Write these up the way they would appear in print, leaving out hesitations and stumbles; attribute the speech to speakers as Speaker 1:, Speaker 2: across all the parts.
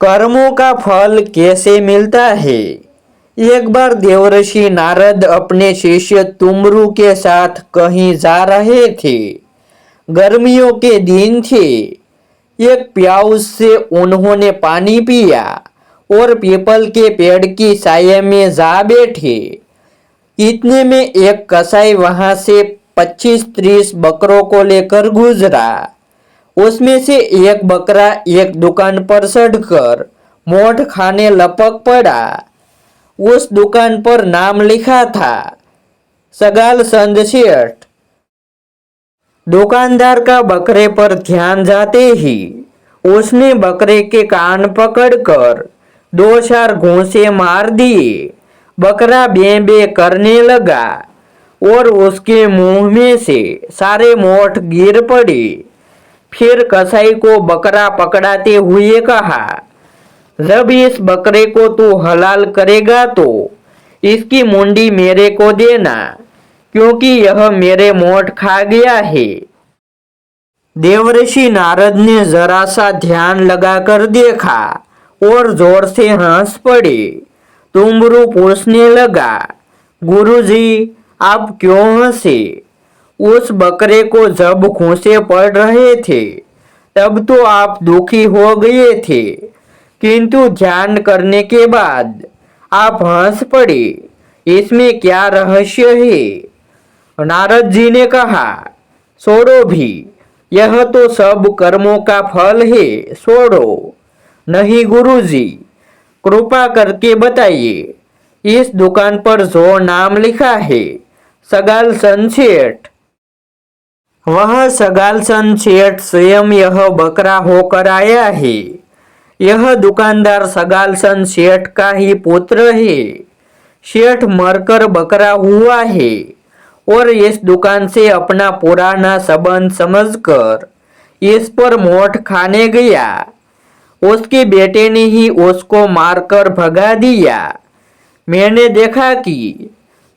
Speaker 1: कर्मों का फल कैसे मिलता है। एक बार देवर्षि नारद अपने शिष्य तुमरु के साथ कहीं जा रहे थे। गर्मियों के दिन थे। एक प्याऊ से उन्होंने पानी पिया और पीपल के पेड़ की साये में जा बैठे। इतने में एक कसाई वहां से 25-30 बकरों को लेकर गुजरा। उसमें से एक बकरा एक दुकान पर चढ़कर मोठ खाने लपक पड़ा। उस दुकान पर नाम लिखा था सगाल चंद सेठ। दुकानदार का बकरे पर ध्यान जाते ही उसने बकरे के कान पकड़कर 2-4 घूंसे मार दिए। बकरा बे बे करने लगा और उसके मुंह में से सारे मोठ गिर पड़े। फिर कसाई को बकरा पकड़ाते हुए कहा, जब इस बकरे को तू हलाल करेगा तो इसकी मुंडी मेरे को देना, क्योंकि यह मेरे मोठ खा गया है। देवर्षि नारद ने जरा सा ध्यान लगाकर देखा और जोर से हंस पड़े। तुमरु पूछने लगा, गुरुजी आप क्यों हंसे? उस बकरे को जब घूंसे पड़ रहे थे तब तो आप दुखी हो गए थे, किंतु ध्यान करने के बाद आप हंस पड़े। इसमें क्या रहस्य है? नारद जी ने कहा, छोड़ो भी, यह तो सब कर्मों का फल है, छोड़ो। नहीं गुरुजी, कृपा करके बताइए, इस दुकान पर जो नाम लिखा है सगाल चंद सेठ, वह सगाल चंद सेठ स्वयं यह बकरा होकर आया है। यह दुकानदार सगाल चंद सेठ का ही पुत्र है। सेठ मरकर बकरा हुआ है और इस दुकान से अपना पुराना संबंध समझकर इस पर मोठ खाने गया। उसके बेटे ने ही उसको मारकर भगा दिया। मैंने देखा कि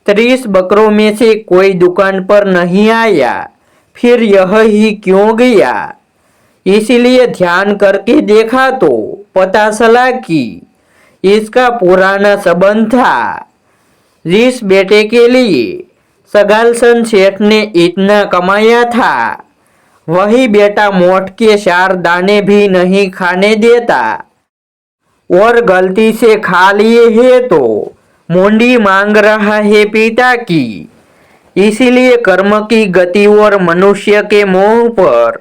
Speaker 1: 30 बकरों में से कोई दुकान पर नहीं आया, फिर यह ही क्यों गया? इसीलिए ध्यान करके देखा तो पता चला कि इसका पुराना संबंध था। जिस बेटे के लिए सगाल चंद सेठ ने इतना कमाया था, वही बेटा मोठ के 4 दाने भी नहीं खाने देता और गलती से खा लिए है तो मुंडी मांग रहा है पिता की। इसीलिए कर्म की गति और मनुष्य के मोह पर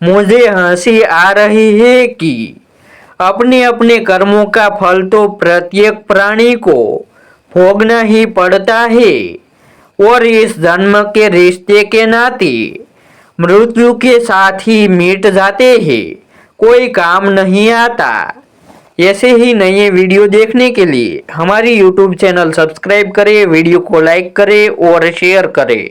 Speaker 1: मुझे हंसी आ रही है कि अपने अपने कर्मों का फल तो प्रत्येक प्राणी को भोगना ही पड़ता है और इस जन्म के रिश्ते के नाते मृत्यु के साथ ही मिट जाते हैं, कोई काम नहीं आता। ऐसे ही नए वीडियो देखने के लिए हमारी YouTube चैनल सब्सक्राइब करें, वीडियो को लाइक करें और शेयर करें।